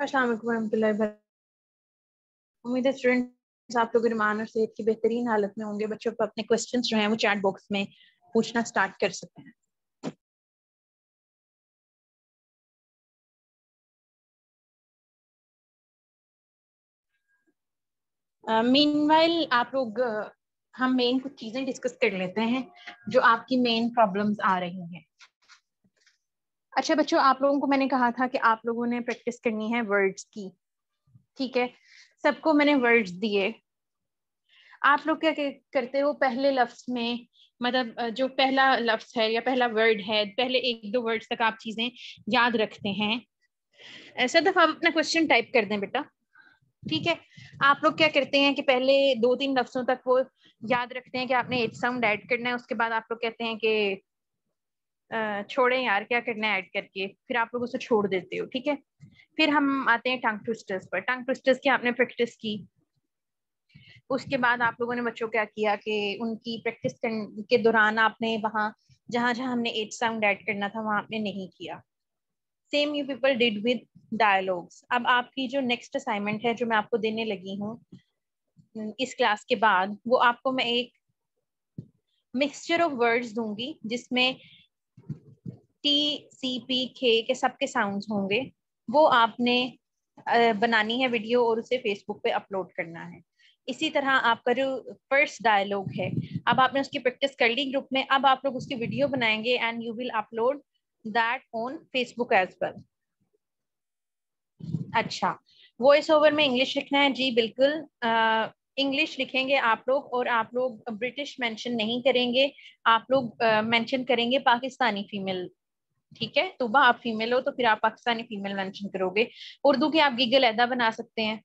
अस्सलाम वालेकुम warahmatullahi wabarakatuh। उम्मीद है स्टूडेंट्स आप लोग ईमान और सेहत की बेहतरीन हालत में होंगे। बच्चों को अपने क्वेश्चंस जो हैं वो चैट बॉक्स में पूछना स्टार्ट कर सकते हैं। मीनवाइल आप लोग हम मेन कुछ चीजें डिस्कस कर लेते हैं जो आपकी मेन प्रॉब्लम्स आ रही हैं। अच्छा बच्चों, आप लोगों को मैंने कहा था कि आप लोगों ने प्रैक्टिस करनी है वर्ड्स की, ठीक है। सबको मैंने वर्ड्स दिए। आप लोग क्या करते हो, पहले लफ्ज में मतलब जो पहला लफ्ज है या पहला वर्ड है, पहले एक दो वर्ड्स तक आप चीजें याद रखते हैं। ऐसा दफा आप अपना क्वेश्चन टाइप कर दें बेटा, ठीक है। आप लोग क्या करते हैं कि पहले दो तीन लफ्जों तक वो याद रखते हैं कि आपने एच साउंड ऐड करना है। उसके बाद आप लोग कहते हैं कि छोड़ें यार, क्या करना है ऐड करके, फिर आप लोग उसे छोड़ देते हो, ठीक है। फिर हम आते हैं टंग ट्विस्टर्स पर। टंग ट्विस्टर्स की आपने प्रैक्टिस की। उसके बाद आप लोगों ने बच्चों क्या किया कि उनकी प्रैक्टिस के दौरान आपने वहां जहां जहां हमने एच साउंड ऐड करना था वहां आपने नहीं किया। Same you people did with dialogues. अब आपकी जो नेक्स्ट असाइनमेंट है जो मैं आपको देने लगी हूँ इस क्लास के बाद, वो आपको मैं एक मिक्सचर ऑफ वर्ड्स दूंगी जिसमें टी सी पी खे के सबके साउंड्स होंगे। वो आपने बनानी है वीडियो और उसे फेसबुक पे अपलोड करना है। इसी तरह आपका जो फर्स्ट डायलॉग है, अब आपने उसकी प्रैक्टिस कर ली ग्रुप में, अब आप लोग उसकी वीडियो बनाएंगे and you will upload that on Facebook as well. अच्छा, वॉइस ओवर में इंग्लिश लिखना है? जी बिल्कुल, इंग्लिश लिखेंगे आप लोग, और आप लोग ब्रिटिश मेंशन नहीं करेंगे, आप लोग मेंशन करेंगे पाकिस्तानी फीमेल, ठीक है। तुबा आप फीमेल हो तो फिर आप पाकिस्तानी फीमेल मेंशन करोगे। उर्दू की आप गिग अलहदा बना सकते हैं।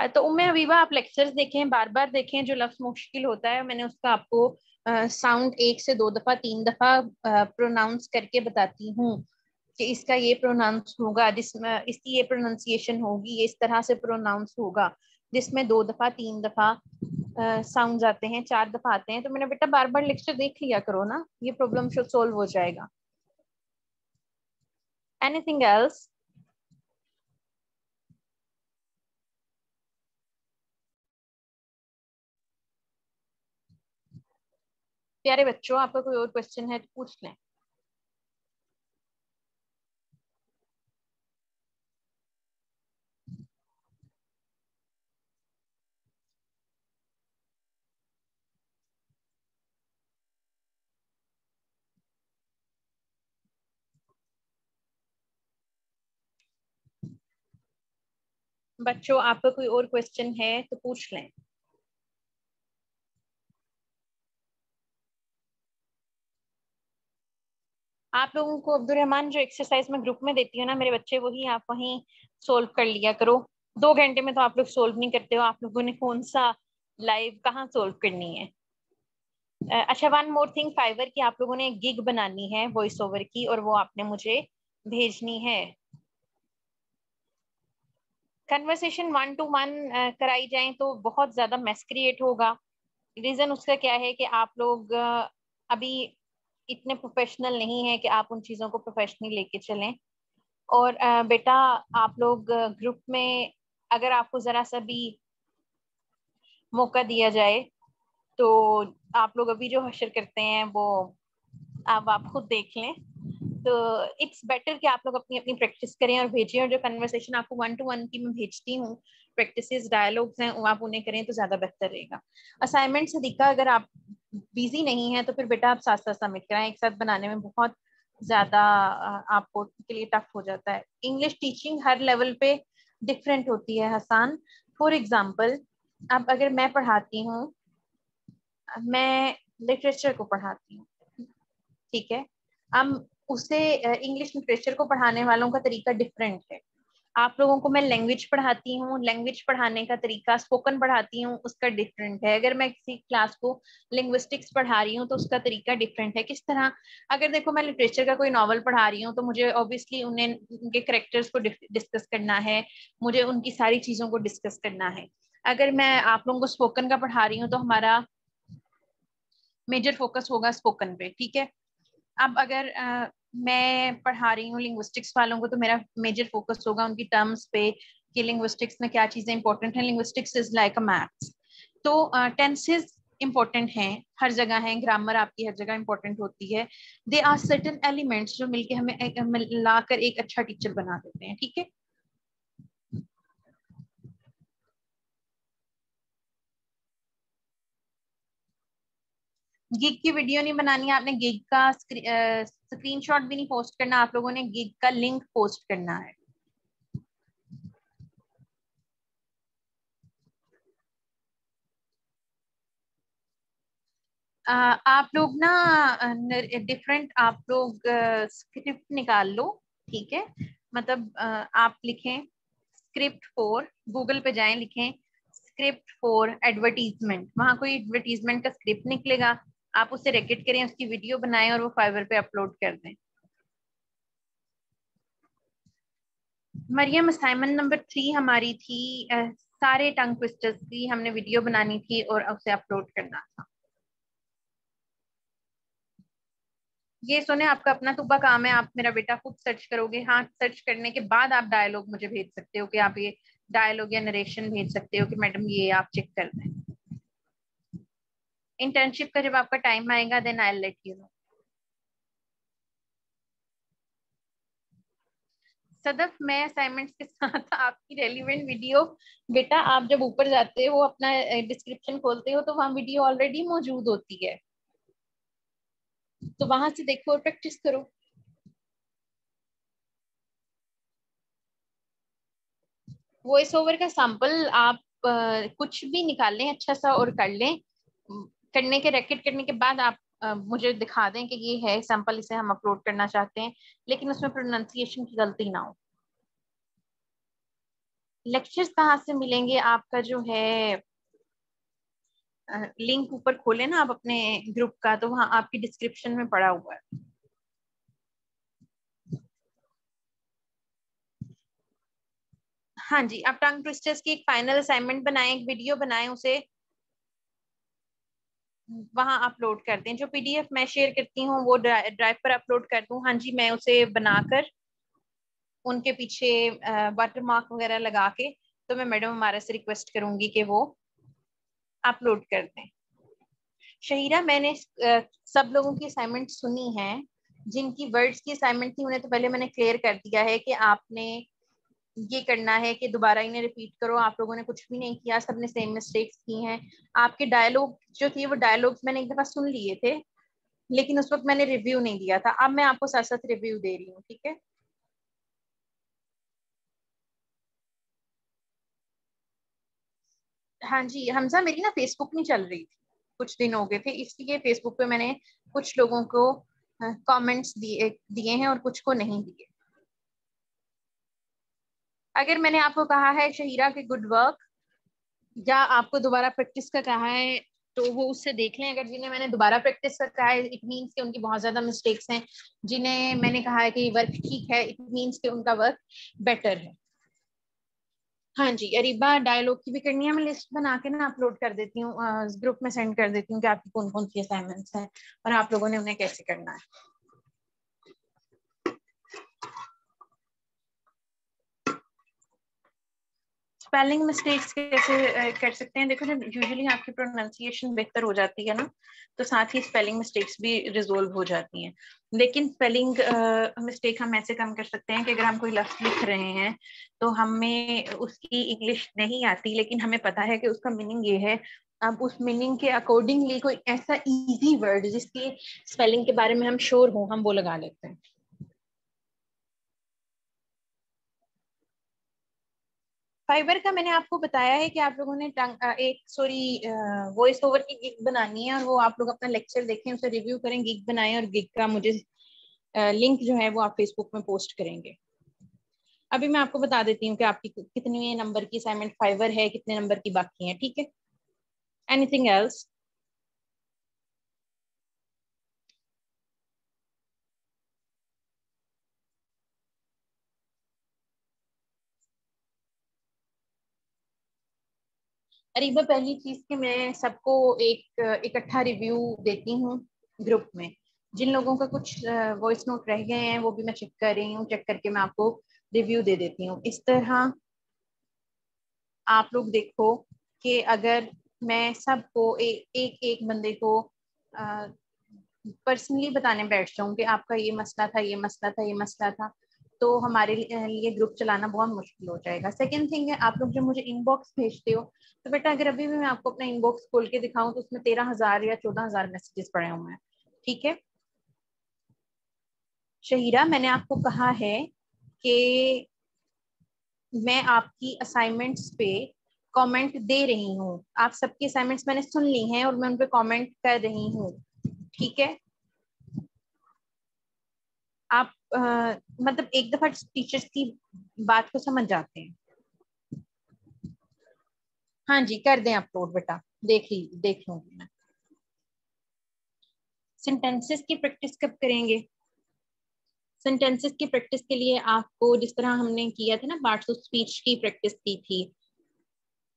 तो उम्मे हबीबा आप लेक्चर्स देखें, बार बार देखें। जो लफ्ज मुश्किल होता है मैंने उसका आपको साउंड एक से दो दफा तीन दफा प्रोनाउंस करके बताती हूँ कि इसका ये प्रोनाउंस होगा, जिसमें इसकी ये प्रोनाउंसिएशन होगी, ये इस तरह से प्रोनाउंस होगा, जिसमें दो दफा तीन दफा साउंड आते हैं, चार दफा आते हैं। तो मैंने बेटा बार बार लेक्चर देख लिया करो ना, ये प्रॉब्लम सोल्व हो जाएगा। Anything else? प्यारे बच्चों, आपका कोई और क्वेश्चन है तो पूछ लें। बच्चों आपका कोई और क्वेश्चन है तो पूछ लें। आप लोगों को अब्दुल रहमान जो एक्सरसाइज में ग्रुप में देती हो ना मेरे बच्चे, वही आप वहीं सोल्व कर लिया करो। 2 घंटे में तो आप लोग सोल्व नहीं करते हो, आप लोगों ने कौन सा लाइव कहाँ सोल्व करनी है। अच्छा, वन मोर थिंग, फाइवर की आप लोगों ने एक गिग बनानी है वॉइस ओवर की, और वो आपने मुझे भेजनी है। कन्वर्सेशन 1 to 1 कराई जाए तो बहुत ज्यादा मैस क्रिएट होगा। रीजन उसका क्या है कि आप लोग अभी इतने प्रोफेशनल नहीं है कि आप उन चीजों को प्रोफेशनली लेके चलें। और बेटा आप लोग ग्रुप में अगर आपको जरा सा भी मौका दिया जाए तो आप लोग अभी जो हशर करते हैं वो अब आप खुद देख लें। तो इट्स बेटर कि आप लोग अपनी अपनी प्रैक्टिस करें और भेजें, और जो कन्वर्सेशन आपको 1 to 1 की मैं भेजती हूँ, प्रैक्टिसेस डायलॉग्स हैं, वो आप उन्हें करें तो ज्यादा बेहतर रहेगा। असाइनमेंट सदीका अगर आप बिजी नहीं है तो फिर बेटा आप साथ साथ सबमिट कराएं, एक साथ बनाने में बहुत ज्यादा आपको के लिए टफ हो जाता है। इंग्लिश टीचिंग हर लेवल पे डिफरेंट होती है हसान। फॉर एग्जाम्पल, अब अगर मैं पढ़ाती हूँ, मैं लिटरेचर को पढ़ाती हूँ, ठीक है। अब उसे इंग्लिश लिटरेचर को पढ़ाने वालों का तरीका डिफरेंट है। आप लोगों को मैं लैंग्वेज पढ़ाती हूँ, लैंग्वेज पढ़ाने का तरीका, स्पोकन पढ़ाती हूँ उसका डिफरेंट है। अगर मैं किसी क्लास को लिंग्विस्टिक्स पढ़ा रही हूँ तो उसका तरीका डिफरेंट है। किस तरह, अगर देखो मैं लिटरेचर का कोई नॉवल पढ़ा रही हूँ तो मुझे ऑब्वियसली उन्हें उनके करेक्टर्स को डिस्कस करना है, मुझे उनकी सारी चीजों को डिस्कस करना है। अगर मैं आप लोगों को स्पोकन का पढ़ा रही हूँ तो हमारा मेजर फोकस होगा स्पोकन पे, ठीक है। अब अगर मैं पढ़ा रही हूँ लिंग्विस्टिक्स वालों को, तो मेरा मेजर फोकस होगा उनकी टर्म्स पे कि लिंग्विस्टिक्स में क्या चीजें इंपॉर्टेंट हैं। Linguistics is like a maths, तो टेंसेस इंपॉर्टेंट हैं, हर जगह है, ग्रामर आपकी हर जगह इंपॉर्टेंट होती है। दे आर सर्टेन एलिमेंट्स जो मिलके हमें मिलाकर एक अच्छा टीचर बना देते हैं, ठीक है। गिग की वीडियो नहीं बनानी है आपने, गिग का स्क्रीनशॉट भी नहीं पोस्ट करना, आप लोगों ने गिग का लिंक पोस्ट करना है। आप लोग ना डिफरेंट आप लोग स्क्रिप्ट निकाल लो, ठीक है। मतलब आप लिखें स्क्रिप्ट फॉर, गूगल पे जाएं, लिखें स्क्रिप्ट फॉर एडवर्टीजमेंट, वहां कोई एडवर्टीजमेंट का स्क्रिप्ट निकलेगा, आप उसे रेकॉर्ड करें, उसकी वीडियो बनाएं और वो फाइवर पे अपलोड कर दें। मरियम, असाइनमेंट नंबर 3 हमारी थी सारे टंग ट्विस्टर्स की हमने वीडियो बनानी थी और उसे अपलोड करना था। ये सुने, आपका अपना तुब्बा काम है, आप मेरा बेटा खुद सर्च करोगे, हाँ सर्च करने के बाद आप डायलॉग मुझे भेज सकते हो कि आप ये डायलॉग या नरेशन भेज सकते हो कि मैडम ये आप चेक कर दें। इंटर्नशिप का जब आपका टाइम आएगा then I let you know. Sadaf, मैं असाइनमेंट्स के साथ आपकी रेलिवेंट वीडियो, बेटा आप जब ऊपर जाते हो अपना डिस्क्रिप्शन खोलते हो तो वहां वीडियो ऑलरेडी मौजूद होती है, तो वहां से देखो और प्रैक्टिस करो। वॉइस ओवर का सैंपल आप कुछ भी निकाल लें अच्छा सा और कर लें, करने के रेकॉर्ड करने के बाद आप मुझे दिखा दें कि ये है सैंपल, इसे हम अपलोड करना चाहते हैं, लेकिन उसमें प्रोनाउंसिएशन की गलती ना हो। लेक्चर्स कहाँ से मिलेंगे, आपका जो है लिंक ऊपर खोले ना आप अपने ग्रुप का, तो वहाँ आपकी डिस्क्रिप्शन में पड़ा हुआ है। हाँ जी, आप टंग ट्विस्टर्स की एक फाइनल असाइनमेंट बनाएं, एक वीडियो बनाएं, उसे वहां अपलोड कर दें। जो पीडीएफ मैं शेयर करती हूँ वो ड्राइव पर अपलोड कर दूं, हाँ जी, मैं उसे बनाकर उनके पीछे वाटर मार्क वगैरह लगा के, तो मैं मैडम हमारे से रिक्वेस्ट करूंगी कि वो अपलोड कर दें। शहीरा, मैंने सब लोगों की असाइनमेंट सुनी है, जिनकी वर्ड्स की असाइनमेंट थी उन्हें तो पहले मैंने क्लियर कर दिया है कि आपने ये करना है कि दोबारा इन्हें रिपीट करो। आप लोगों ने कुछ भी नहीं किया, सबने सेम मिस्टेक्स की हैं। आपके डायलॉग जो थे वो डायलॉग्स मैंने एक दफा सुन लिए थे, लेकिन उस वक्त मैंने रिव्यू नहीं दिया था, अब मैं आपको साथ साथ रिव्यू दे रही हूँ, ठीक है। हाँ जी हमजा, मेरी ना फेसबुक नहीं चल रही थी, कुछ दिन हो गए थे, इसलिए फेसबुक पे मैंने कुछ लोगों को कमेंट्स दिए दिए हैं और कुछ को नहीं दिए। अगर मैंने आपको कहा है शहीरा के गुड वर्क, या आपको दोबारा प्रैक्टिस का कहा है, तो वो उससे देख लें। अगर जिन्हें मैंने दोबारा प्रैक्टिस का कहा है इट मीन्स कि उनकी बहुत ज्यादा मिस्टेक्स हैं, जिन्हें मैंने कहा है कि वर्क ठीक है इट मीन्स कि उनका वर्क बेटर है। हाँ जी, अरीबा डायलॉग की भी करनी है, मैं लिस्ट बना के ना अपलोड कर देती हूँ, ग्रुप में सेंड कर देती हूँ कि आपकी कौन कौन सी असाइनमेंट्स हैं और आप लोगों ने उन्हें कैसे करना है। स्पेलिंग मिस्टेक्स कैसे कर सकते हैं, देखो जब यूजुअली आपकी प्रोनाउंसिएशन बेहतर हो जाती है ना, तो साथ ही स्पेलिंग मिस्टेक्स भी रिजोल्व हो जाती हैं। लेकिन स्पेलिंग मिस्टेक हम ऐसे कम कर सकते हैं कि अगर हम कोई लफ्ज लिख रहे हैं तो हमें उसकी इंग्लिश नहीं आती, लेकिन हमें पता है कि उसका मीनिंग ये है, अब उस मीनिंग के अकॉर्डिंगली कोई ऐसा इजी वर्ड जिसकी स्पेलिंग के बारे में हम श्योर हो, हम वो लगा लेते हैं। फाइबर का मैंने आपको बताया है कि आप लोगों ने एक सॉरी वॉइस ओवर की गिग बनानी है, और वो आप लोग अपना लेक्चर देखें, उसे रिव्यू करें, गिग बनाएं, और गिग का मुझे लिंक जो है वो आप फेसबुक में पोस्ट करेंगे। अभी मैं आपको बता देती हूँ कि आपकी कितने नंबर की असाइनमेंट फाइवर है, कितने नंबर की बाकी है, ठीक है। Anything else? अरीबा, पहली चीज कि मैं सबको एक इकट्ठा रिव्यू देती हूँ ग्रुप में, जिन लोगों का कुछ वॉइस नोट रह गए हैं वो भी मैं चेक कर रही हूँ, चेक करके मैं आपको रिव्यू दे देती हूँ। इस तरह आप लोग देखो कि अगर मैं सबको एक एक बंदे को पर्सनली बताने बैठ जाऊं कि आपका ये मसला था, ये मसला था, ये मसला था, तो हमारे लिए ग्रुप चलाना बहुत मुश्किल हो जाएगा। सेकंड थिंग है, आप लोग जब मुझे इनबॉक्स भेजते हो तो बेटा अगर अभी भी मैं आपको अपना इनबॉक्स खोल के दिखाऊं तो उसमें 13,000 या 14,000 मैसेजेस पड़े हुए हैं। ठीक है शहीरा, मैंने आपको कहा है कि मैं आपकी असाइनमेंट्स पे कमेंट दे रही हूँ। आप सबकी असाइनमेंट्स मैंने सुन ली हैं और मैं उन पे कमेंट कर रही हूँ। ठीक है आप मतलब एक दफा टीचर्स की बात को समझ जाते हैं। हाँ जी कर दें अपलोड बेटा, देख लूंगी मैं। सेंटेंसेस की प्रैक्टिस कब करेंगे? सेंटेंसेस की प्रैक्टिस के लिए आपको जिस तरह हमने किया था ना पार्ट्स ऑफ स्पीच की प्रैक्टिस की थी,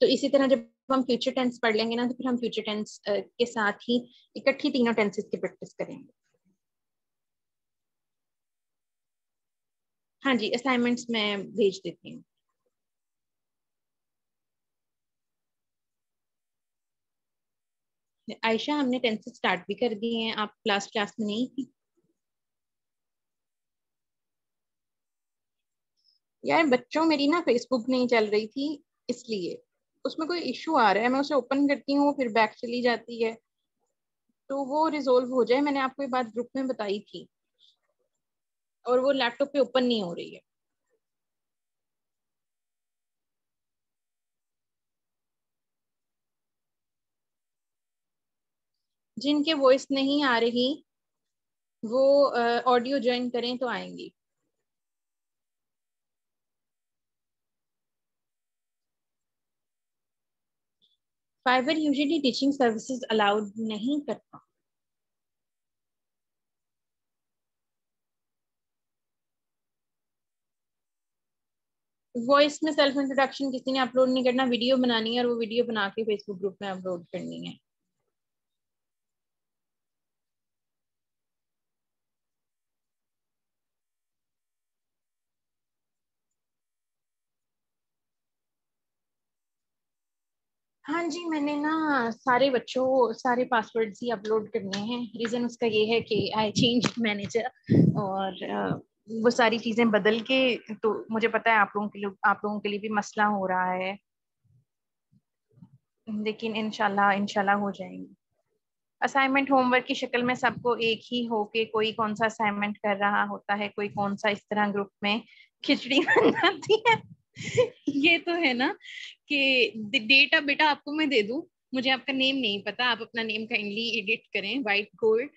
तो इसी तरह जब हम फ्यूचर टेंस पढ़ लेंगे ना तो फिर हम फ्यूचर टेंस के साथ ही इकट्ठी तीनों टेंसेस की प्रैक्टिस करेंगे। हाँ जी असाइनमेंट्स मैं भेज देती हूँ। आयशा हमने टेंसेस स्टार्ट भी कर दिए हैं, आप लास्ट क्लास में नहीं थी? यार बच्चों मेरी ना फेसबुक नहीं चल रही थी इसलिए उसमें कोई इशू आ रहा है, मैं उसे ओपन करती हूँ फिर बैक चली जाती है, तो वो रिजोल्व हो जाए। मैंने आपको ये बात ग्रुप में बताई थी और वो लैपटॉप पे ओपन नहीं हो रही है। जिनके वॉइस नहीं आ रही वो ऑडियो ज्वाइन करें तो आएंगी। Fiverr usually teaching services allowed नहीं करता। वॉइस में सेल्फ इंट्रोडक्शन किसी ने अपलोड नहीं करना, वीडियो बनानी है और वो वीडियो बना के फेसबुक ग्रुप में अपलोड करनी है। हाँ जी मैंने ना सारे पासवर्ड्स ही अपलोड करने हैं। रीजन उसका ये है कि आई चेंज मैनेजर और वो सारी चीजें बदल के, तो मुझे पता है आप लोगों के लिए भी मसला हो रहा है, लेकिन इंशाल्लाह इंशाल्लाह हो जाएंगी। असाइनमेंट होमवर्क की शक्ल में सबको एक ही हो के कोई कौन सा असाइनमेंट कर रहा होता है, कोई कौन सा इस तरह ग्रुप में खिचड़ी बन जाती है। ये तो है ना कि डेट अब बेटा आपको मैं दे दूं, मुझे आपका नेम नहीं पता, आप अपना नेम काइंडली एडिट करें वाइट गोल्ड।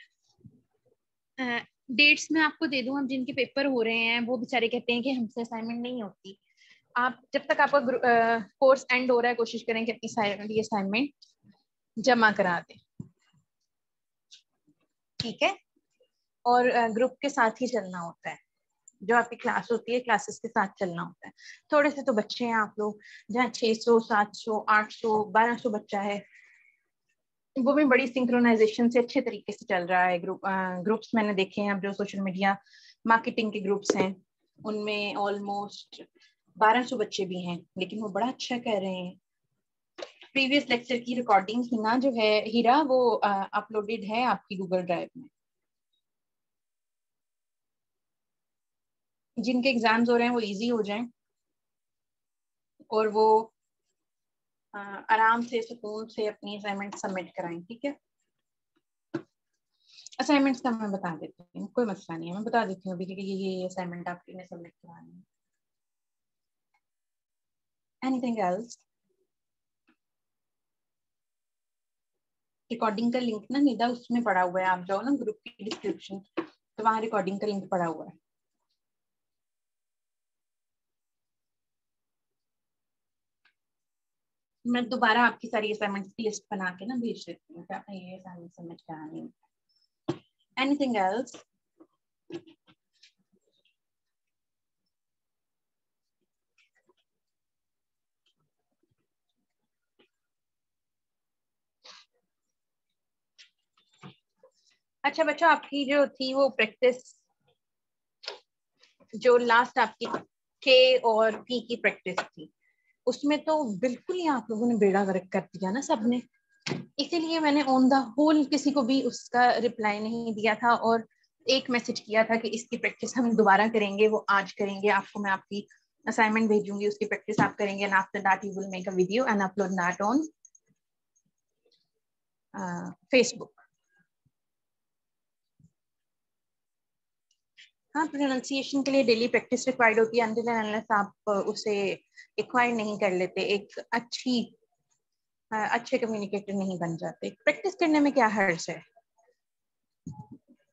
डेट्स में आपको दे दूं, अब जिनके पेपर हो रहे हैं वो बेचारे कहते हैं कि हमसे असाइनमेंट नहीं होती। आप जब तक आपका कोर्स एंड हो रहा है कोशिश करें कि अपनी असाइनमेंट जमा करा दें। ठीक है और ग्रुप के साथ ही चलना होता है, जो आपकी क्लास होती है क्लासेस के साथ चलना होता है। थोड़े से तो बच्चे हैं आप लोग, जहाँ 600 700 800 1200 बच्चा है, वो भी बड़ी सिंक्रोनाइजेशन से अच्छे तरीके से चल रहा है। ग्रुप्स मैंने देखे हैं अब जो सोशल मीडिया मार्केटिंग के ग्रुप्स हैं उनमें ऑलमोस्ट 1200 बच्चे भी हैं, लेकिन वो बड़ा अच्छा कह रहे हैं। प्रीवियस लेक्चर की रिकॉर्डिंग हिना जो है हीरा वो अपलोडेड है आपकी गूगल ड्राइव में। जिनके एग्जाम्स हो रहे हैं वो इजी हो जाएं और वो आराम से सुकून से अपनी असाइनमेंट सबमिट कराएं। ठीक है असाइनमेंट्स का मैं बता देती हूँ, कोई मसला नहीं है, मैं बता देती हूँ अभी कि ये असाइनमेंट आपने सबमिट करानी है। Anything else? रिकॉर्डिंग का लिंक ना निदा उसमें पड़ा हुआ है, आप जाओ ना ग्रुप की डिस्क्रिप्शन तो वहाँ रिकॉर्डिंग का लिंक पड़ा हुआ है। मैं दोबारा आपकी सारी असाइनमेंट की लिस्ट बना के ना भेज देती हूँ कि आपने ये असाइनमेंट सबमिट करानी है। Anything else? अच्छा बच्चों, आपकी जो थी वो प्रैक्टिस, जो लास्ट आपकी के और पी की प्रैक्टिस थी, उसमें तो बिल्कुल ही आप लोगों ने बेड़ा गर्क कर दिया ना सबने। इसीलिए मैंने ऑन द होल किसी को भी उसका रिप्लाई नहीं दिया था और एक मैसेज किया था कि इसकी प्रैक्टिस हम दोबारा करेंगे, वो आज करेंगे। आपको मैं आपकी असाइनमेंट भेजूंगी, उसकी प्रैक्टिस आप करेंगे and after that you will make a video and upload that on Facebook. हाँ, प्रोनाउंसिएशन के लिए डेली प्रैक्टिस रिक्वायर्ड होती है अनटिल एंड अनलेस आप उसे एक्वायर नहीं कर लेते, एक अच्छे कम्युनिकेटर नहीं बन जाते। प्रैक्टिस करने में क्या हर्ज है,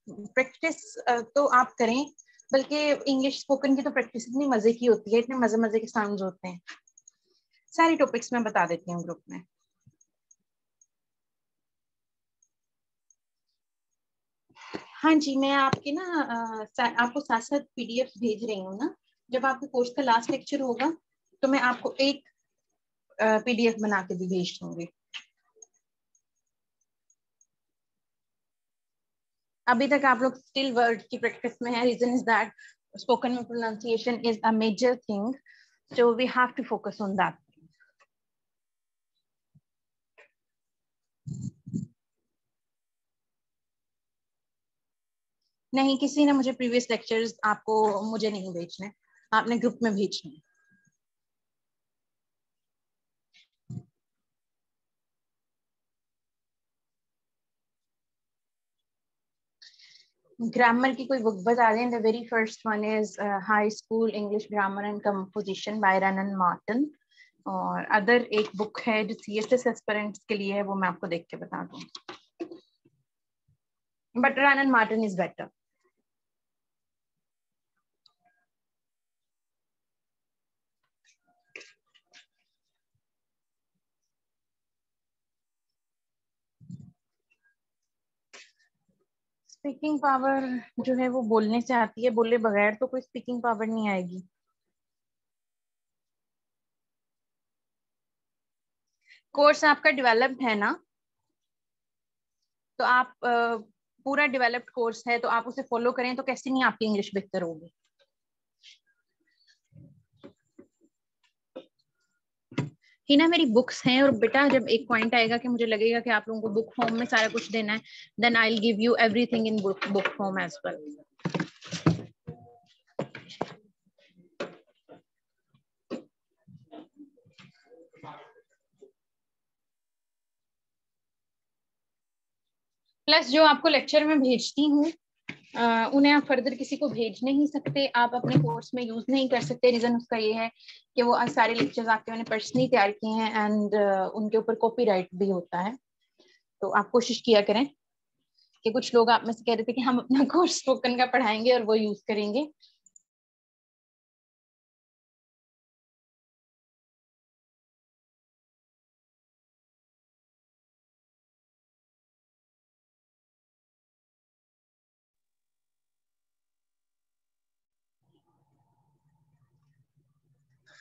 प्रैक्टिस तो आप करें। बल्कि इंग्लिश स्पोकन की तो प्रैक्टिस इतनी मजे की होती है, इतने मजे मजे के साउंड्स होते हैं। सारी टॉपिक्स में बता देती हूँ ग्रुप में। हाँ जी, मैं आपके ना आपको साथ साथ पीडीएफ भेज रही हूँ ना। जब आपके कोर्स का लास्ट लेक्चर होगा तो मैं आपको एक पीडीएफ बना के भी भेज दूंगी। अभी तक आप लोग स्टिल वर्ड की प्रैक्टिस में है। रीजन इज दैट स्पोकन में pronunciation is a major thing, so we have to focus on that. नहीं, किसी ने मुझे प्रीवियस लेक्चर्स आपको मुझे नहीं भेजने, आपने ग्रुप में भेजने। ग्रामर की कोई बुक बता दें। The very first one is high school English grammar and composition by Wren Martin. और अदर एक बुक है जो सीएसएस एस्पिरेंट्स के लिए है, वो मैं आपको देख के बता दूं, but Wren Martin is better. Speaking power जो है वो बोलने से आती है, बोले बगैर तो कोई स्पीकिंग पावर नहीं आएगी। कोर्स आपका डेवलप्ड है ना, तो आप पूरा डेवलप्ड कोर्स है तो आप उसे फॉलो करें, तो कैसे नहीं आपकी इंग्लिश बेहतर होगी। ही ना, मेरी बुक्स हैं, और बेटा जब एक पॉइंट आएगा कि मुझे लगेगा कि आप लोगों को बुक फॉर्म में सारा कुछ देना है, then I will give you everything in book form as well. Plus जो आपको लेक्चर में भेजती हूँ उन्हें आप फर्दर किसी को भेज नहीं सकते, आप अपने कोर्स में यूज नहीं कर सकते। रीजन उसका ये है कि वो सारे लेक्चर्स आपके मैंने पर्सनली तैयार किए हैं एंड उनके ऊपर कॉपीराइट भी होता है। तो आप कोशिश किया करें कि कुछ लोग आप में से कह रहे थे कि हम अपना कोर्स स्पोकन का पढ़ाएंगे और वो यूज करेंगे।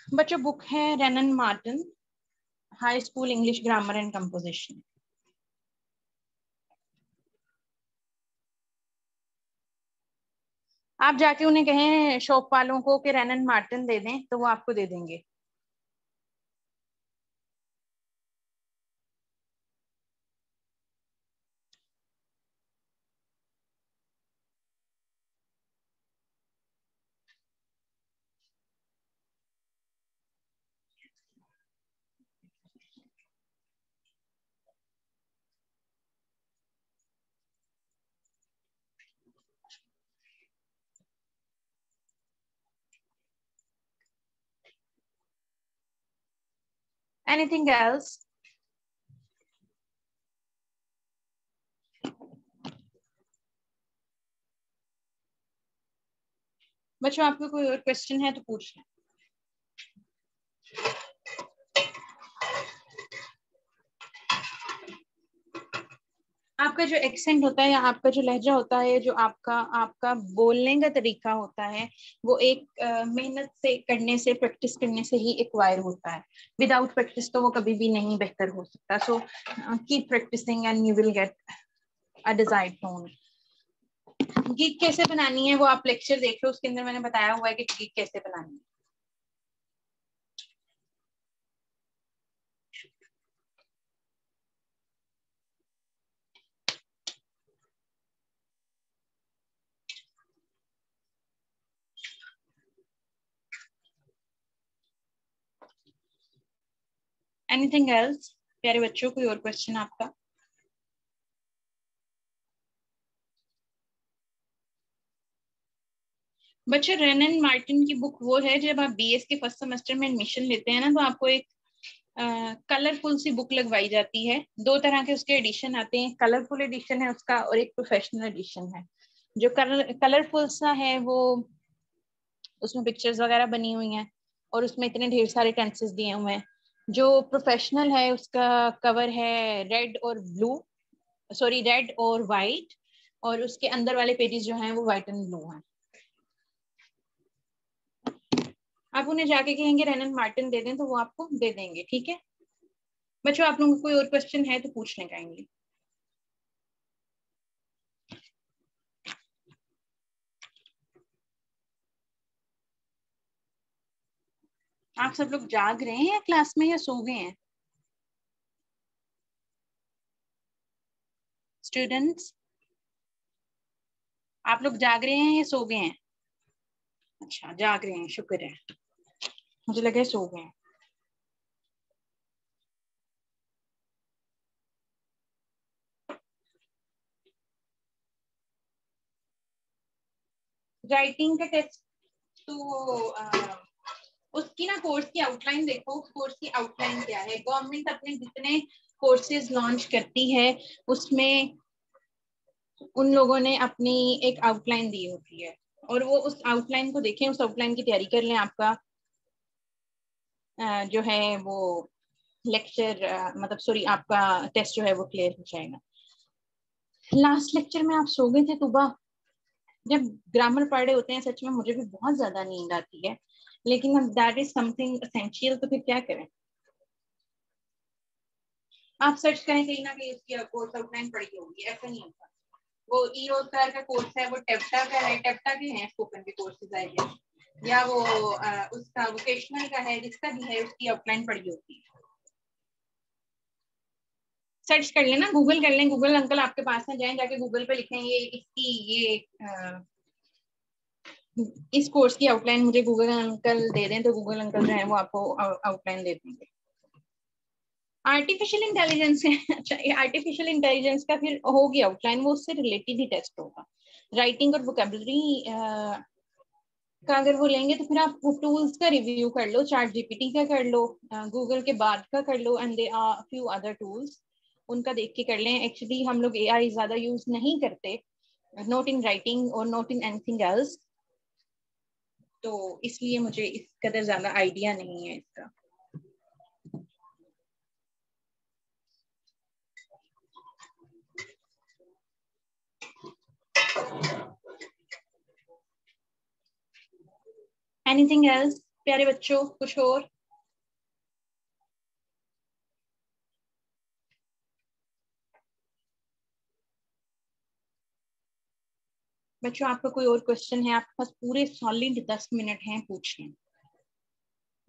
बच्चों बुक है Wren Martin, high school English grammar and composition. आप जाके उन्हें कहें शॉप वालों को कि रेनन मार्टिन दे दें तो वो आपको दे देंगे। Anything else? बच्चों आपको कोई और क्वेश्चन है तो पूछ लें। आपका जो एक्सेंट होता है या आपका जो लहजा होता है, जो आपका आपका बोलने का तरीका होता है, वो एक मेहनत से करने से, प्रैक्टिस करने से ही एक्वायर होता है। विदाउट प्रैक्टिस तो वो कभी भी नहीं बेहतर हो सकता। So keep practicing and you will get a desired tone. Gig कैसे बनानी है वो आप लेक्चर देख लो, उसके अंदर मैंने बताया हुआ है कि गिग कैसे बनानी है। एनीथिंग एल्स प्यारे बच्चों, कोई और क्वेश्चन आपका? बच्चों रेन एंड मार्टिन की बुक वो है, जब आप बीएस के फर्स्ट सेमेस्टर में एडमिशन लेते हैं ना, तो आपको एक कलरफुल सी बुक लगवाई जाती है। दो तरह के उसके एडिशन आते हैं, कलरफुल एडिशन है उसका और एक प्रोफेशनल एडिशन है। जो कलरफुल सा है वो उसमें पिक्चर्स वगैरह बनी हुई हैं और उसमें इतने ढेर सारे टेंसेस दिए हुए हैं। जो प्रोफेशनल है उसका कवर है रेड और ब्लू, सॉरी रेड और वाइट, और उसके अंदर वाले पेजेस जो हैं वो वाइट एंड ब्लू हैं। आप उन्हें जाके कहेंगे रेन एंड मार्टिन दे दें तो वो आपको दे देंगे, ठीक है बच्चों? आप लोगों को कोई और क्वेश्चन है तो पूछने कहेंगे। आप सब लोग जाग रहे हैं या क्लास में, या सो गए हैं? स्टूडेंट्स आप लोग जाग रहे हैं या सो गए हैं? अच्छा जाग रहे हैं, शुक्र है, मुझे लगा सो गए हैं। राइटिंग का टेस्ट तो उसकी ना कोर्स की आउटलाइन देखो, कोर्स की आउटलाइन क्या है। गवर्नमेंट अपने जितने कोर्सेज लॉन्च करती है उसमें उन लोगों ने अपनी एक आउटलाइन दी होती है, और वो उस आउटलाइन को देखें, उस आउटलाइन की तैयारी कर लें। आपका जो है वो लेक्चर मतलब सॉरी आपका टेस्ट जो है वो क्लियर हो जाएगा। लास्ट लेक्चर में आप सो गए थे सुबह, जब ग्रामर पढ़ रहे होते हैं सच में मुझे भी बहुत ज्यादा नींद आती है, लेकिन अब दैट इज समथिंग एसेंशियल, तो फिर क्या करें? आप सर्च करें कहीं ना कहीं उसकी कोर्स आउटलाइन पड़ी होगी, ऐसा नहीं होता। वो ईओ सर का कोर्स है, वो टेप्टा का है, टेप्टा के हैं स्पोकन के कोर्सेज आई गेस, या वो उसका वोकेशनल का है, जिसका भी है उसकी आउटलाइन पड़ी होती है। सर्च कर लेना, गूगल कर लें, गूगल अंकल आपके पास में जाएं, जाके गूगल पे लिखें ये इसकी ये इस कोर्स की आउटलाइन मुझे गूगल अंकल दे दें, तो गूगल अंकल जो है वो आपको आउटलाइन दे देंगे। आर्टिफिशियल इंटेलिजेंस है, अच्छा आर्टिफिशियल इंटेलिजेंस का फिर होगी आउटलाइन, वो उससे रिलेटेड ही टेस्ट होगा। राइटिंग और वोकेबलरी का अगर वो लेंगे तो फिर आप टूल्स का रिव्यू कर लो, चैट जीपीटी का कर लो, गूगल के बाद का कर लो, and there are few other tools, उनका देख के कर लें। एक्चुअली हम लोग एआई ज्यादा यूज नहीं करते, नॉट इन राइटिंग और नॉट इन एनीथिंग एल्स, तो इसलिए मुझे इस कदर ज्यादा आइडिया नहीं है इसका। एनीथिंग एल्स प्यारे बच्चों, कुछ और? बच्चों आपका कोई और क्वेश्चन है? आपके पास पूरे सॉलिड 10 मिनट हैं, पूछें।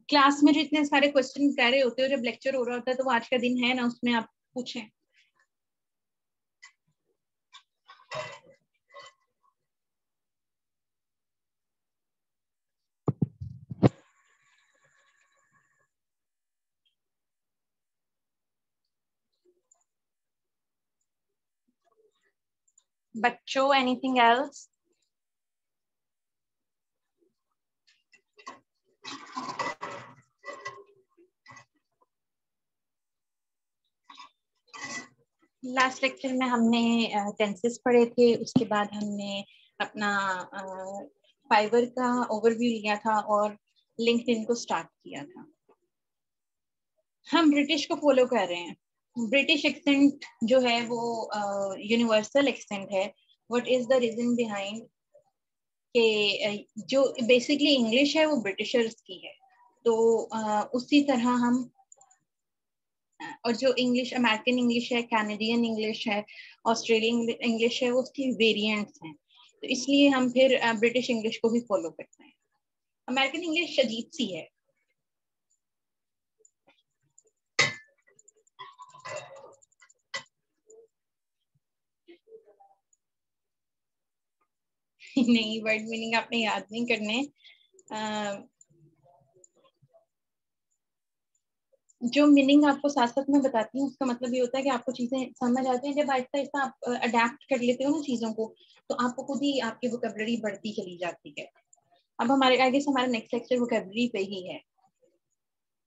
क्लास में जो इतने सारे क्वेश्चन कह रहे होते हो, जब लेक्चर हो रहा होता है तो वो आज का दिन है ना, उसमें आप पूछें। बच्चों एनीथिंग एल्स? लास्ट लेक्चर में हमने टेंसेस पढ़े थे, उसके बाद हमने अपना फाइवर का ओवरव्यू लिया था और लिंक्डइन को स्टार्ट किया था। हम ब्रिटिश को फॉलो कर रहे हैं। ब्रिटिश एक्सेंट जो है वो यूनिवर्सल एक्सेंट है। What is the reason behind कि जो बेसिकली इंग्लिश है वो ब्रिटिशर्स की है, तो उसी तरह हम और जो इंग्लिश अमेरिकन इंग्लिश है, कैनेडियन इंग्लिश है, ऑस्ट्रेलियन इंग्लिश है, वो उसकी वेरिएंट्स हैं। तो इसलिए हम फिर ब्रिटिश इंग्लिश को भी फॉलो करते हैं। अमेरिकन इंग्लिश अजीब सी है। नहीं, वर्ड मीनिंग आपने याद नहीं करने। जो मीनिंग आपको साथ साथ में बताती हूँ उसका मतलब ये होता है कि आपको चीजें समझ आती हैं। जब आहिस्ता आहिस्ता आप अडेप्ट कर लेते हो ना चीजों को, तो आपको खुद ही आपकी वोकैबुलरी बढ़ती चली जाती है। अब हमारे आगे से हमारा नेक्स्ट लेक्चर वोकैबुलरी पे ही है।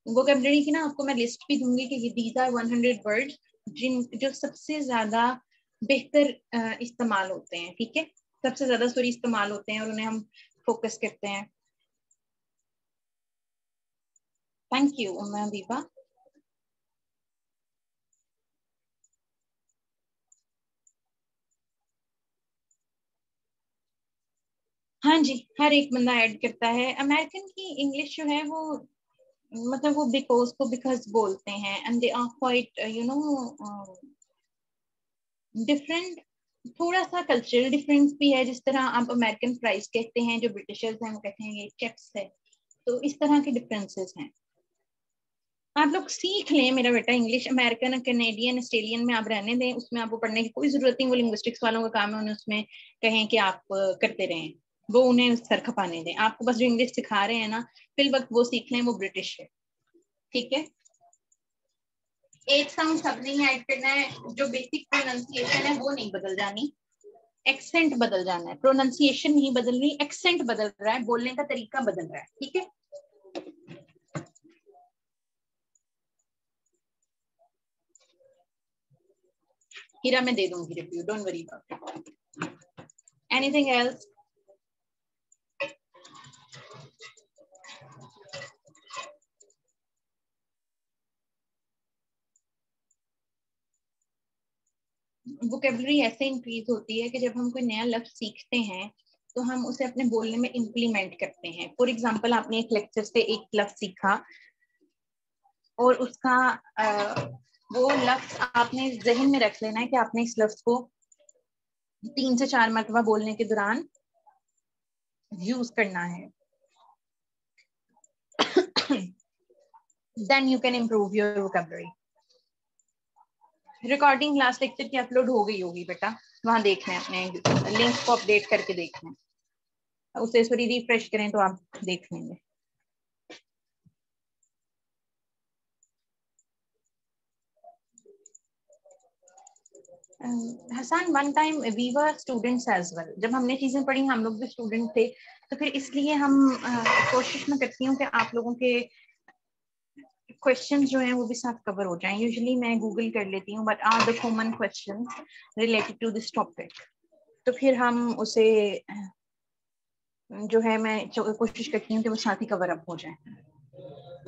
वोकैबुलरी की ना आपको मैं लिस्ट भी दूंगी कि दीज आर 100 वर्ड्स जो सबसे ज्यादा बेहतर इस्तेमाल होते हैं, ठीक है, सबसे ज्यादा सॉरी इस्तेमाल होते हैं और उन्हें हम फोकस करते हैं। Thank you Umma Habiba. हाँ जी, हर एक बंदा ऐड करता है। अमेरिकन की इंग्लिश जो है वो मतलब वो बिकॉज को बिकॉज बोलते हैं and they are quite you know different. थोड़ा सा कल्चरल डिफरेंस भी है। जिस तरह आप अमेरिकन फ्राइज कहते हैं, जो ब्रिटिशर्स हैं वो कहते हैं ये चिप्स है। तो इस तरह के डिफरेंसेस हैं। आप लोग सीख लें मेरा बेटा इंग्लिश। अमेरिकन, कैनेडियन, ऑस्ट्रेलियन में आप रहने दें, उसमें आपको पढ़ने की कोई जरूरत नहीं। वो लिंग्विस्टिक्स वालों का काम है, उन्हें उसमें कहें कि आप करते रहें, वो उन्हें सर खपाने दें। आपको बस जो इंग्लिश सिखा रहे हैं ना फिल वक्त वो सीख लें, वो ब्रिटिश है, ठीक है। एक साउंड सब नहीं ऐड करना है। जो बेसिक प्रोनाउंसिएशन है वो नहीं बदल जानी, एक्सेंट बदल जाना है। प्रोनाउंसिएशन नहीं बदल रही, एक्सेंट बदल रहा है, बोलने का तरीका बदल रहा है, ठीक है। हीरा मैं दे दूंगी review, don't worry about it. Anything else? Vocabulary ऐसे इंक्रीज होती है कि जब हम कोई नया लफ्ज सीखते हैं तो हम उसे अपने बोलने में इम्प्लीमेंट करते हैं। फॉर एग्जाम्पल, आपने एक लेक्चर से एक लफ्ज सीखा और उसका वो लफ्ज आपने जहन में रख लेना है कि आपने इस लफ्ज को 3 से 4 मरतबा बोलने के दौरान यूज करना है। Then you can improve your vocabulary. Recording last lecture की अपलोड हो गई होगी बेटा, वहां देख लें, अपने लिंक को अपडेट करके देख लें, उसे थोड़ी रिफ्रेश करें तो आप देख लेंगे। Hasan, one time we were students as well. जब हमने चीजें पढ़ी हम लोग भी स्टूडेंट थे, तो फिर इसलिए हम कोशिश में करती हूँ कि आप लोगों के क्वेश्चंस जो हैं वो भी साथ कवर हो जाएं। यूजुअली मैं गूगल कर लेती हूँ, but are the common questions related to this topic, तो फिर हम उसे जो है मैं कोशिश करती हूँ कि वो साथ ही कवर अप हो जाए।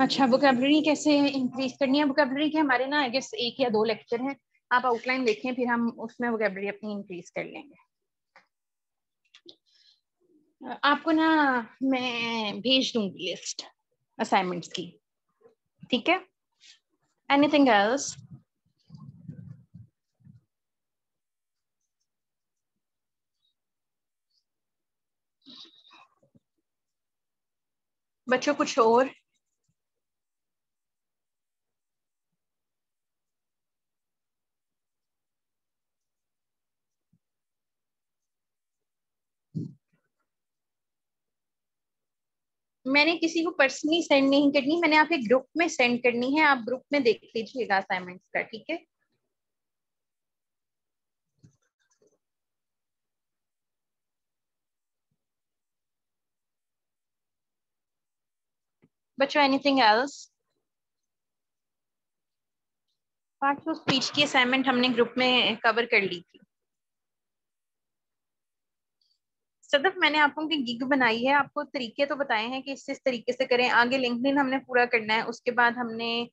अच्छा, वोकेबलरी कैसे इंक्रीज करनी है? वोकेबलरी के हमारे ना आई गेस 1 या 2 लेक्चर हैं। आप आउटलाइन देखें, फिर हम उसमें वोकेबलरी अपनी इंक्रीज कर लेंगे। आपको ना मैं भेज दूंगी लिस्ट असाइनमेंट्स की, ठीक है। Anything else? बच्चों कुछ और? मैंने किसी को पर्सनली सेंड नहीं करनी, मैंने आपके ग्रुप में सेंड करनी है। आप ग्रुप में देख लीजिएगा असाइनमेंट्स का, ठीक है। बच्चों anything else? Parts of speech की असाइनमेंट हमने ग्रुप में कवर कर ली थी। सदफ, मैंने आपको की गिग बनाई है, आपको तरीके तो बताए हैं कि इस तरीके से करें। आगे लिंक्डइन हमने पूरा करना है, उसके बाद हमने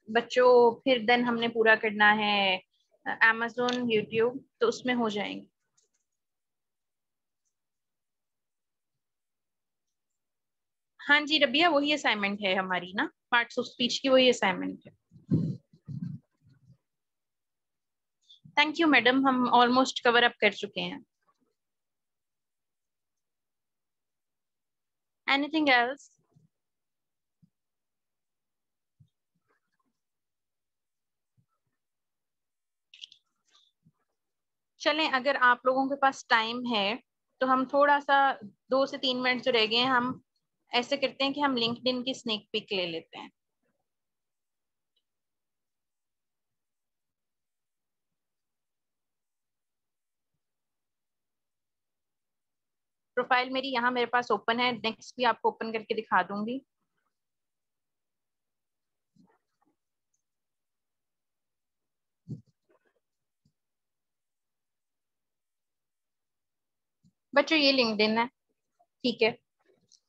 बच्चों फिर देन हमने पूरा करना है amazon, यूट्यूब, तो उसमें हो जाएंगे। हाँ जी रबिया, वही असाइनमेंट है हमारी ना, पार्ट्स ऑफ स्पीच की वही असाइनमेंट है। थैंक यू मैडम, हम ऑलमोस्ट कवर अप कर चुके हैं। Anything else? चलें, अगर आप लोगों के पास टाइम है तो हम थोड़ा सा 2 से 3 मिनट जो रह गए हैं, हम ऐसे करते हैं कि हम लिंक्डइन की स्नेक पिक ले लेते हैं। प्रोफाइल मेरी यहाँ मेरे पास ओपन है, नेक्स्ट भी आपको ओपन करके दिखा दूंगी। बच्चों ये लिंक्डइन है, ठीक है,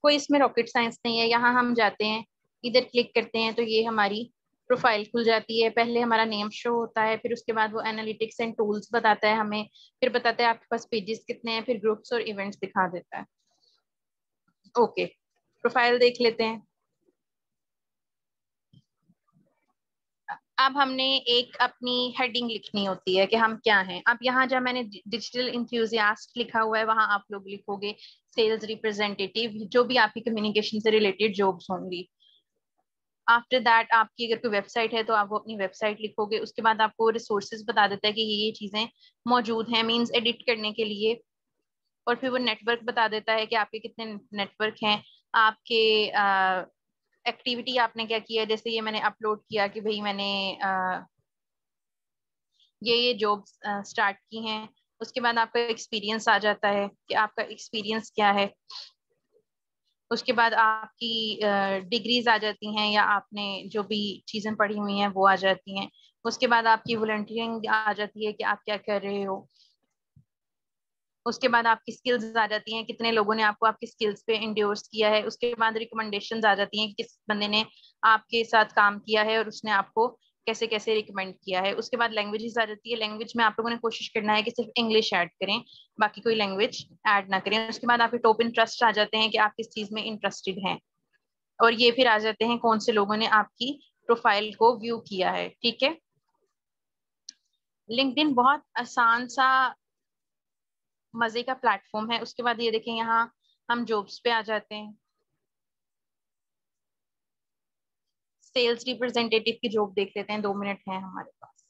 कोई इसमें रॉकेट साइंस नहीं है। यहाँ हम जाते हैं, इधर क्लिक करते हैं तो ये हमारी प्रोफाइल खुल जाती है। पहले हमारा नेम शो होता है, फिर उसके बाद वो एनालिटिक्स एंड टूल्स बताता है हमें, फिर बताता है आपके पास पेजेस कितने हैं, फिर ग्रुप्स और इवेंट्स दिखा देता है। ओके, प्रोफाइल देख लेते हैं। अब हमने एक अपनी हेडिंग लिखनी होती है कि हम क्या हैं। अब यहाँ जब मैंने डिजिटल इंथ्यूजियास्ट लिखा हुआ है, वहां आप लोग लिखोगे सेल्स रिप्रेजेंटेटिव, जो भी आपकी कम्युनिकेशन से रिलेटेड जॉब्स होंगी। आफ्टर दैट आपकी अगर कोई वेबसाइट है तो आप वो अपनी वेबसाइट लिखोगे। उसके बाद आपको रिसोर्सेज बता देता है कि ये चीजें मौजूद हैं, मींस एडिट करने के लिए। और फिर वो नेटवर्क बता देता है कि आपके कितने नेटवर्क हैं, आपके एक्टिविटी आपने क्या किया। जैसे ये मैंने अपलोड किया कि भाई मैंने ये जॉब स्टार्ट की हैं। उसके बाद आपका एक्सपीरियंस आ जाता है कि आपका एक्सपीरियंस क्या है। उसके बाद आपकी डिग्रीज आ जाती हैं, या आपने जो भी चीजें पढ़ी हुई हैं वो आ जाती हैं। उसके बाद आपकी वॉलंटियरिंग आ जाती है कि आप क्या कर रहे हो। उसके बाद आपकी स्किल्स आ जाती हैं, कितने लोगों ने आपको आपकी स्किल्स पे इंड्योर्स किया है। उसके बाद रिकमेंडेशंस आ जाती हैं कि किस बंदे ने आपके साथ काम किया है और उसने आपको कैसे कैसे रिकमेंड किया है। उसके बाद लैंग्वेजेस आ जाती है। लैंग्वेज में आप लोगों ने कोशिश करना है कि सिर्फ इंग्लिश ऐड करें, बाकी कोई लैंग्वेज ऐड ना करें। उसके बाद आपके टॉप इंटरेस्ट आ जाते हैं कि आप किस चीज में इंटरेस्टेड हैं। और ये फिर आ जाते हैं कौन से लोगों ने आपकी प्रोफाइल को व्यू किया है। ठीक है, लिंक्डइन बहुत आसान सा मजे का प्लेटफॉर्म है। उसके बाद ये देखें, यहाँ हम जॉब्स पे आ जाते हैं। सेल्स रिप्रेजेंटेटिव की जॉब देख लेते हैं, 2 मिनट है हमारे पास।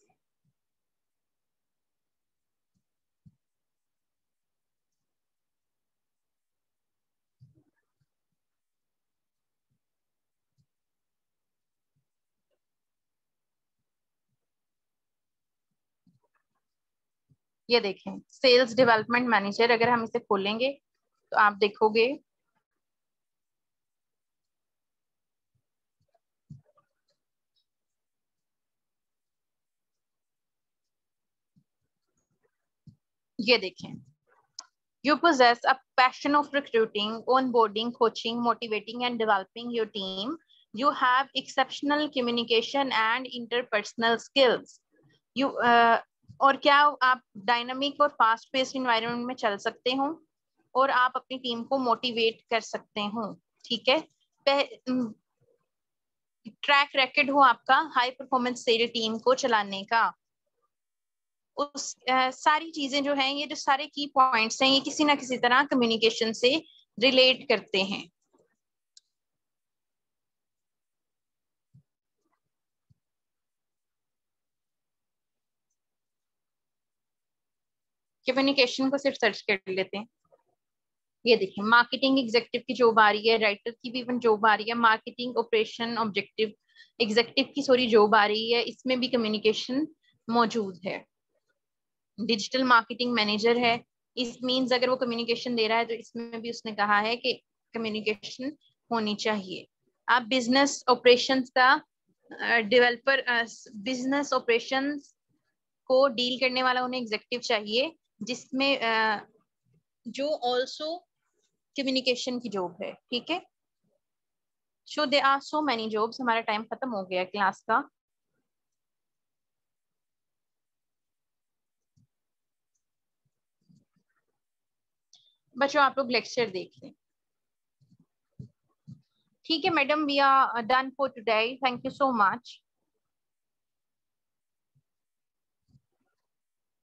ये देखें, सेल्स डेवलपमेंट मैनेजर। अगर हम इसे खोलेंगे तो आप देखोगे ये देखें, you possess a passion of recruiting, onboarding, coaching, motivating and developing your team. You have exceptional communication and interpersonal skills. You और क्या आप डायनामिक और फास्ट पेस्ड इन्वायरमेंट में चल सकते हो, और आप अपनी टीम को मोटिवेट कर सकते हो। ठीक है, ट्रैक रिकॉर्ड हो आपका हाई परफॉर्मेंस सेल टीम को चलाने का। उस सारी चीजें जो हैं, ये जो सारे की पॉइंट्स हैं, ये किसी ना किसी तरह कम्युनिकेशन से रिलेट करते हैं। कम्युनिकेशन को सिर्फ सर्च कर लेते हैं। ये देखिए, मार्केटिंग एग्जीक्यूटिव की जॉब आ रही है, राइटर की भी इवन जॉब आ रही है, मार्केटिंग ऑपरेशन ऑब्जेक्टिव एग्जीक्यूटिव की सॉरी जॉब आ रही है, इसमें भी कम्युनिकेशन मौजूद है। डिजिटल मार्केटिंग मैनेजर है, इस मींस अगर वो कम्युनिकेशन दे रहा है तो इसमें भी उसने कहा है कि कम्युनिकेशन होनी चाहिए। आप बिजनेस ऑपरेशंस का डेवलपर, बिजनेस ऑपरेशंस को डील करने वाला उन्हें एग्जीक्यूटिव चाहिए, जिसमें जो ऑल्सो कम्युनिकेशन की जॉब है। ठीक है, so they are so many jobs. हमारा टाइम खत्म हो गया क्लास का। बच्चों आप लोग लेक्चर देख लें। ठीक है madam, we are done for today, thank you so much.